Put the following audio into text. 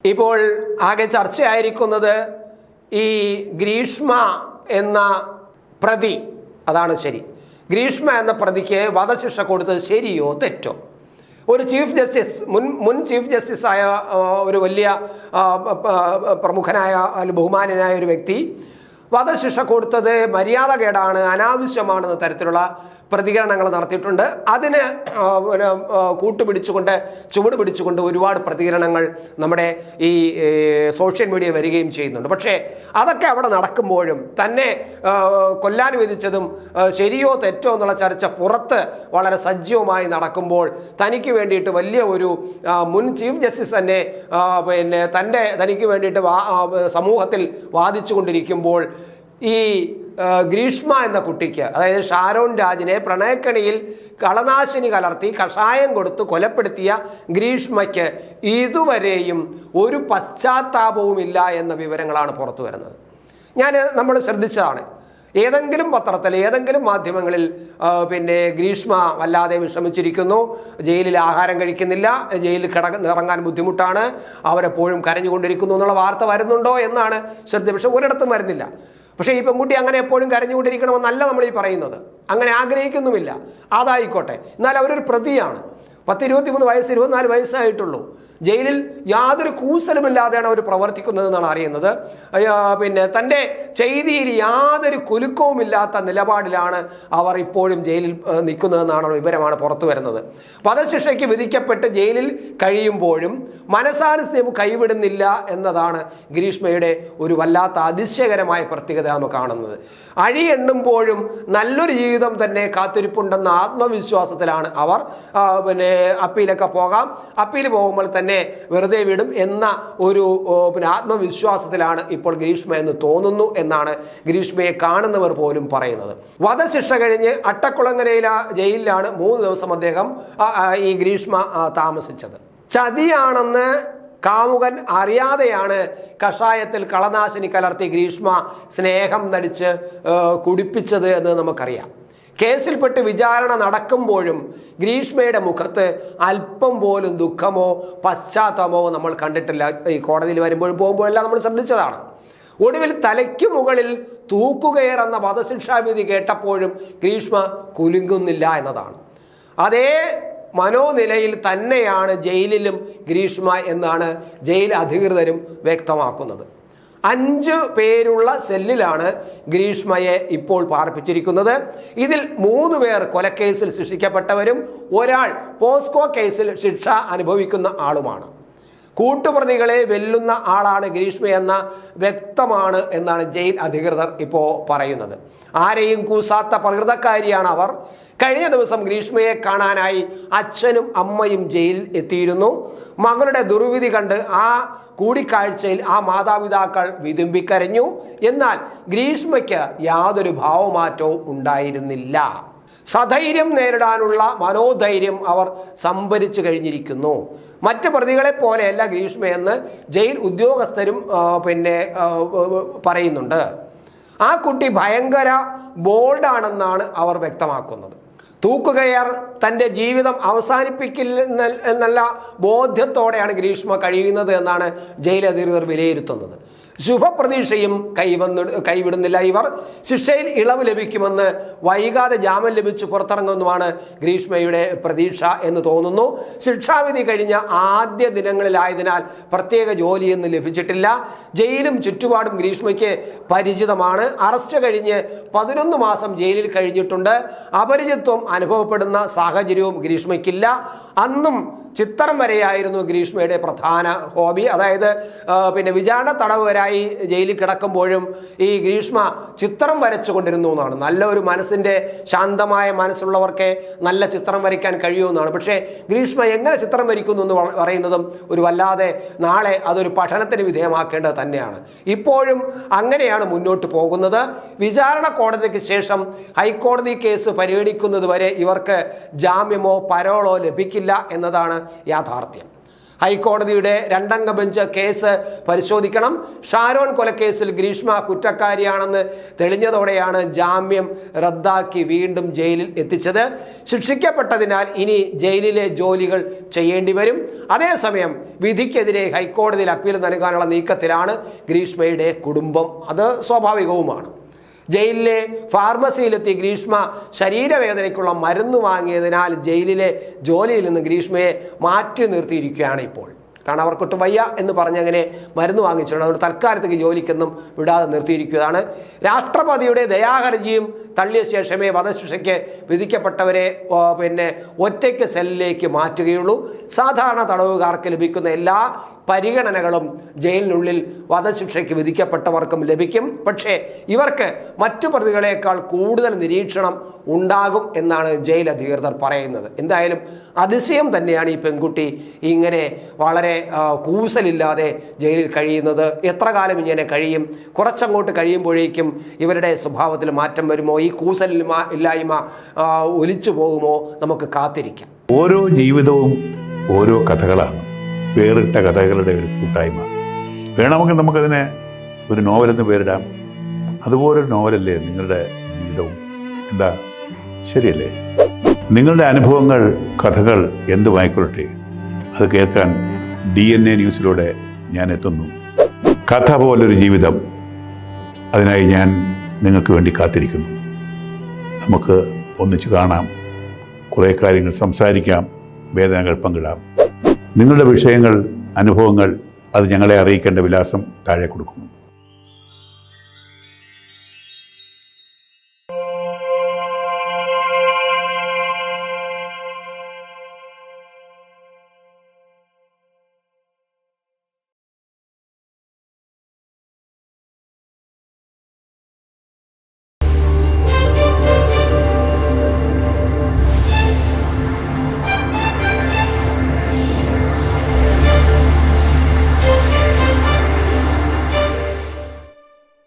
ഇപ്പോൾ ആകെ ചർച്ചയായിരിക്കുന്നത് ഈ ഗ്രീഷ്മ എന്ന പ്രതി, അതാണ് ശരി. ഗ്രീഷ്മ എന്ന പ്രതിക്ക് വധശിക്ഷ കൊടുത്തത് ശരിയോ തെറ്റോ? ഒരു ചീഫ് ജസ്റ്റിസ്, മുൻ ചീഫ് ജസ്റ്റിസായ ഒരു വലിയ പ്രമുഖനായ ബഹുമാനനായ ഒരു വ്യക്തി വധശിക്ഷ കൊടുത്തത് മര്യാദകേടാണ്, അനാവശ്യമാണെന്ന തരത്തിലുള്ള പ്രതികരണങ്ങൾ നടത്തിയിട്ടുണ്ട്. അതിന് ചുവട് പിടിച്ചുകൊണ്ട് ഒരുപാട് പ്രതികരണങ്ങൾ നമ്മുടെ ഈ സോഷ്യൽ മീഡിയ വരികയും ചെയ്യുന്നുണ്ട്. പക്ഷേ അതൊക്കെ അവിടെ നടക്കുമ്പോഴും തന്നെ കൊല്ലാൻ വിധിച്ചതും ശരിയോ തെറ്റോ എന്നുള്ള ചർച്ച പുറത്ത് വളരെ സജീവമായി നടക്കുമ്പോൾ തനിക്ക് വേണ്ടിയിട്ട് വലിയ ഒരു മുൻ ചീഫ് ജസ്റ്റിസ് തന്നെ തനിക്ക് വേണ്ടിയിട്ട് സമൂഹത്തിൽ വാദിച്ചു കൊണ്ടിരിക്കുമ്പോൾ ഈ ഗ്രീഷ്മ എന്ന കുട്ടിക്ക്, അതായത് ഷാരോൺ രാജിനെ പ്രണയക്കണിയിൽ കളനാശിനി കലർത്തി കഷായം കൊടുത്ത് കൊലപ്പെടുത്തിയ ഗ്രീഷ്മയ്ക്ക് ഇതുവരെയും ഒരു പശ്ചാത്താപവുമില്ല എന്ന വിവരങ്ങളാണ് പുറത്തു വരുന്നത്. നമ്മൾ ശ്രദ്ധിച്ചതാണ്. ഏതെങ്കിലും പത്രത്തിൽ, ഏതെങ്കിലും മാധ്യമങ്ങളിൽ ഗ്രീഷ്മ വല്ലാതെ വിഷമിച്ചിരിക്കുന്നു, ജയിലിൽ ആഹാരം കഴിക്കുന്നില്ല, ജയിലിൽ ഇറങ്ങാൻ ബുദ്ധിമുട്ടാണ്, അവരെപ്പോഴും കരഞ്ഞുകൊണ്ടിരിക്കുന്നു എന്നുള്ള വാർത്ത വരുന്നുണ്ടോ എന്നാണ് ശ്രദ്ധ. പക്ഷെ ഒരിടത്തും വരുന്നില്ല. പക്ഷേ ഈ പെൺകുട്ടി അങ്ങനെ എപ്പോഴും കരഞ്ഞുകൊണ്ടിരിക്കണമെന്നല്ല നമ്മൾ ഈ പറയുന്നത്, അങ്ങനെ ആഗ്രഹിക്കുന്നുമില്ല. അതായിക്കോട്ടെ, എന്നാൽ അവരൊരു പ്രതിയാണ്. 23 വയസ്സ് 24 വയസ്സായിട്ടുള്ളൂ. ജയിലിൽ യാതൊരു കൂസലുമില്ലാതെയാണ് അവർ പ്രവർത്തിക്കുന്നതെന്നാണ് അറിയുന്നത്. തൻ്റെ ചെയ്തിയിൽ യാതൊരു കുലുക്കവുമില്ലാത്ത നിലപാടിലാണ് അവർ ഇപ്പോഴും ജയിലിൽ നിൽക്കുന്നതെന്നാണ് വിവരമാണ് പുറത്തു വരുന്നത്. വധശിക്ഷയ്ക്ക് വിധിക്കപ്പെട്ട് ജയിലിൽ കഴിയുമ്പോഴും മനസാന്നിധ്യം കൈവിടുന്നില്ല എന്നതാണ് ഗ്രീഷ്മയുടെ ഒരു വല്ലാത്ത അതിശയകരമായ പ്രത്യേകത നമ്മൾ കാണുന്നത്. അഴി എണ്ണുമ്പോഴും നല്ലൊരു ജീവിതം തന്നെ കാത്തിരിപ്പുണ്ടെന്ന ആത്മവിശ്വാസത്തിലാണ് അവർ. അപ്പീലൊക്കെ പോകാം, അപ്പീൽ പോകുമ്പോൾ തന്നെ വെറുതെ വിടും എന്ന ഒരു ആത്മവിശ്വാസത്തിലാണ് ഇപ്പോൾ ഗ്രീഷ്മ എന്ന് തോന്നുന്നു എന്നാണ് ഗ്രീഷ്മയെ കാണുന്നവർ പോലും പറയുന്നത്. വധശിക്ഷ കഴിഞ്ഞ് അട്ടക്കുളങ്ങരയിലെ ജയിലിലാണ് 3 ദിവസം അദ്ദേഹം ഈ ഗ്രീഷ്മ താമസിച്ചത്. ചതിയാണെന്ന് കാമുകൻ അറിയാതെയാണ് കഷായത്തിൽ കളനാശിനി കലർത്തി ഗ്രീഷ്മ സ്നേഹം നടിച്ച് കുടിപ്പിച്ചത് എന്ന് നമുക്കറിയാം. കേസിൽപ്പെട്ട് വിചാരണ നടക്കുമ്പോഴും ഗ്രീഷ്മയുടെ മുഖത്ത് അല്പം പോലും ദുഃഖമോ പശ്ചാത്തലമോ നമ്മൾ കണ്ടിട്ടില്ല. ഈ കോടതിയിൽ വരുമ്പോഴും പോകുമ്പോഴെല്ലാം നമ്മൾ ശ്രദ്ധിച്ചതാണ്. ഒടുവിൽ തലയ്ക്ക് മുകളിൽ തൂക്കുകയറെന്ന വധശിക്ഷാവിധി കേട്ടപ്പോഴും ഗ്രീഷ്മ കുലുങ്ങുന്നില്ല എന്നതാണ്. അതേ മനോനിലയിൽ തന്നെയാണ് ജയിലിലും ഗ്രീഷ്മ എന്നാണ് ജയിൽ അധികൃതരും വ്യക്തമാക്കുന്നത്. 5 പേരുള്ള സെല്ലിലാണ് ഗ്രീഷ്മയെ ഇപ്പോൾ പാർപ്പിച്ചിരിക്കുന്നത്. ഇതിൽ 3 പേർ കൊലക്കേസിൽ ശിക്ഷിക്കപ്പെട്ടവരും ഒരാൾ പോസ്കോ കേസിൽ ശിക്ഷ അനുഭവിക്കുന്ന ആളുമാണ്. കൂട്ടുപ്രതികളെ വെല്ലുന്ന ആളാണ് ഗ്രീഷ്മയെന്ന വ്യക്തമാണ് എന്നാണ് ജയിൽ അധികൃതർ ഇപ്പോൾ പറയുന്നത്. ആരെയും കൂസാത്ത പ്രകൃതക്കാരിയാണ് അവർ. കഴിഞ്ഞ ദിവസം ഗ്രീഷ്മയെ കാണാനായി അച്ഛനും അമ്മയും ജയിലിൽ എത്തിയിരുന്നു. മകളുടെ ദുർവിധി കണ്ട് ആ കൂടിക്കാഴ്ചയിൽ ആ മാതാപിതാക്കൾ വിതുമ്പിക്കരഞ്ഞു. എന്നാൽ ഗ്രീഷ്മയ്ക്ക് യാതൊരു ഭാവമാറ്റവും ഉണ്ടായിരുന്നില്ല. സധൈര്യം നേരിടാനുള്ള മനോധൈര്യം അവർ സംഭരിച്ചു കഴിഞ്ഞിരിക്കുന്നു. മറ്റ് പ്രതികളെ പോലെയല്ല ഗ്രീഷ്മയെന്ന് ജയിൽ ഉദ്യോഗസ്ഥരും പറയുന്നുണ്ട്. ആ കുട്ടി ഭയങ്കര ബോൾഡാണെന്നാണ് അവർ വ്യക്തമാക്കുന്നത്. തൂക്കുകയർ തൻ്റെ ജീവിതം അവസാനിപ്പിക്കില്ല എന്നുള്ള ബോധ്യത്തോടെയാണ് ഗ്രീഷ്മ കഴിയുന്നത് എന്നാണ് ജയിൽ അധികൃതർ വിലയിരുത്തുന്നത്. ശുഭപ്രതീക്ഷയും കൈവിടുന്നില്ല ഇവർ. ശിക്ഷയിൽ ഇളവ് ലഭിക്കുമെന്ന്, വൈകാതെ ജാമ്യം ലഭിച്ച് പുറത്തിറങ്ങുന്നതുമാണ് ഗ്രീഷ്മയുടെ പ്രതീക്ഷ എന്ന് തോന്നുന്നു. ശിക്ഷാവിധി കഴിഞ്ഞ ആദ്യ ദിനങ്ങളിലായതിനാൽ പ്രത്യേക ജോലിയൊന്നും ലഭിച്ചിട്ടില്ല. ജയിലും ചുറ്റുപാടും ഗ്രീഷ്മയ്ക്ക് പരിചിതമാണ്. അറസ്റ്റ് കഴിഞ്ഞ് 11 മാസം ജയിലിൽ കഴിഞ്ഞിട്ടുണ്ട്. അപരിചിത്വം അനുഭവപ്പെടുന്ന സാഹചര്യവും ഗ്രീഷ്മയ്ക്കില്ല. അന്നും ചിത്രം വരെയായിരുന്നു ഗ്രീഷ്മയുടെ പ്രധാന ഹോബി. അതായത് വിചാരണ തടവുകാരായി ജയിലിൽ കിടക്കുമ്പോഴും ഈ ഗ്രീഷ്മ ചിത്രം വരച്ചു കൊണ്ടിരുന്നു എന്നാണ്. നല്ല ഒരു മനസ്സിൻ്റെ ശാന്തമായ മനസ്സുള്ളവർക്ക് നല്ല ചിത്രം വരയ്ക്കാൻ കഴിയുമെന്നാണ്. പക്ഷേ ഗ്രീഷ്മ എങ്ങനെ ചിത്രം വരയ്ക്കുന്നു എന്ന് പറയുന്നതും ഒരു വല്ലാതെ നാളെ അതൊരു പഠനത്തിന് വിധേയമാക്കേണ്ടത് തന്നെയാണ്. ഇപ്പോഴും അങ്ങനെയാണ് മുന്നോട്ട് പോകുന്നത്. വിചാരണ കോടതിക്ക് ശേഷം ഹൈക്കോടതി കേസ് പരിഗണിക്കുന്നത് വരെ ഇവർക്ക് ജാമ്യമോ പരോളോ ലഭിക്കില്ല എന്നതാണ് യാഥാർത്ഥ്യം. ഹൈക്കോടതിയുടെ 2 അംഗ ബെഞ്ച് കേസ് പരിശോധിക്കണം. ഷാരോൺ കൊലക്കേസിൽ ഗ്രീഷ്മ കുറ്റക്കാരിയാണെന്ന് തെളിഞ്ഞതോടെയാണ് ജാമ്യം റദ്ദാക്കി വീണ്ടും ജയിലിൽ എത്തിച്ചത്. ശിക്ഷിക്കപ്പെട്ടതിനാൽ ഇനി ജയിലിലെ ജോലികൾ ചെയ്യേണ്ടി വരും. അതേസമയം വിധിക്കെതിരെ ഹൈക്കോടതിയിൽ അപ്പീൽ നൽകാനുള്ള നീക്കത്തിലാണ് ഗ്രീഷ്മയുടെ കുടുംബം. അത് സ്വാഭാവികവുമാണ്. ജയിലിലെ ഫാർമസിയിലെത്തി ഗ്രീഷ്മ ശരീരവേദനയ്ക്കുള്ള മരുന്ന് വാങ്ങിയതിനാൽ ജയിലിലെ ജോലിയിൽ നിന്ന് ഗ്രീഷ്മയെ മാറ്റി നിർത്തിയിരിക്കുകയാണ് ഇപ്പോൾ. കാരണം അവർക്കൊട്ട് വയ്യ എന്ന് പറഞ്ഞങ്ങനെ മരുന്ന് വാങ്ങിച്ചിട്ടുണ്ട്. അതുകൊണ്ട് തൽക്കാലത്തേക്ക് ജോലിക്കൊന്നും വിടാതെ നിർത്തിയിരിക്കുകയാണ്. രാഷ്ട്രപതിയുടെ ദയാഹർജിയും തള്ളിയ ശേഷമേ വധശിക്ഷയ്ക്ക് വിധിക്കപ്പെട്ടവരെ ഒറ്റയ്ക്ക് സെല്ലിലേക്ക് മാറ്റുകയുള്ളൂ. സാധാരണ തടവുകാർക്ക് ലഭിക്കുന്ന എല്ലാ പരിഗണനകളും ജയിലിനുള്ളിൽ വധശിക്ഷയ്ക്ക് വിധിക്കപ്പെട്ടവർക്കും ലഭിക്കും. പക്ഷേ ഇവർക്ക് മറ്റു പ്രതികളെക്കാൾ കൂടുതൽ നിരീക്ഷണം ഉണ്ടാകും എന്നാണ് ജയിൽ അധികൃതർ പറയുന്നത്. എന്തായാലും അതിശയം തന്നെയാണ് ഈ പെൺകുട്ടി ഇങ്ങനെ വളരെ കൂസലില്ലാതെ ജയിലിൽ കഴിയുന്നത്. എത്ര കാലം ഇങ്ങനെ കഴിയും? കുറച്ചങ്ങോട്ട് കഴിയുമ്പോഴേക്കും ഇവരുടെ സ്വഭാവത്തിൽ മാറ്റം വരുമോ? ഈ കൂസലില്ലായ്മ ഒലിച്ചു പോകുമോ? നമുക്ക് കാത്തിരിക്കാം. ഓരോ ജീവിതവും ഓരോ കഥകളാണ്, വേറിട്ട കഥകളുടെ ഒരു കൂട്ടായ്മ. വേണമെങ്കിൽ നമുക്കതിനെ ഒരു നോവലെന്ന് പേരിടാം. അതുപോലൊരു നോവലല്ലേ നിങ്ങളുടെ ജീവിതവും? എന്താ, ശരിയല്ലേ? നിങ്ങളുടെ അനുഭവങ്ങൾ, കഥകൾ എന്തുമായിക്കൊള്ളട്ടെ, അത് കേൾക്കാൻ DNA ന്യൂസിലൂടെ ഞാൻ എത്തുന്നു. കഥ പോലൊരു ജീവിതം, അതിനായി ഞാൻ നിങ്ങൾക്ക് വേണ്ടി കാത്തിരിക്കുന്നു. നമുക്ക് ഒന്നിച്ച് കാണാം, കുറേ കാര്യങ്ങൾ സംസാരിക്കാം, വേദനകൾ പങ്കിടാം. നിങ്ങളുടെ വിഷയങ്ങൾ, അനുഭവങ്ങൾ അത് ഞങ്ങളെ അറിയിക്കേണ്ട വിലാസം താഴെ കൊടുക്കുന്നു.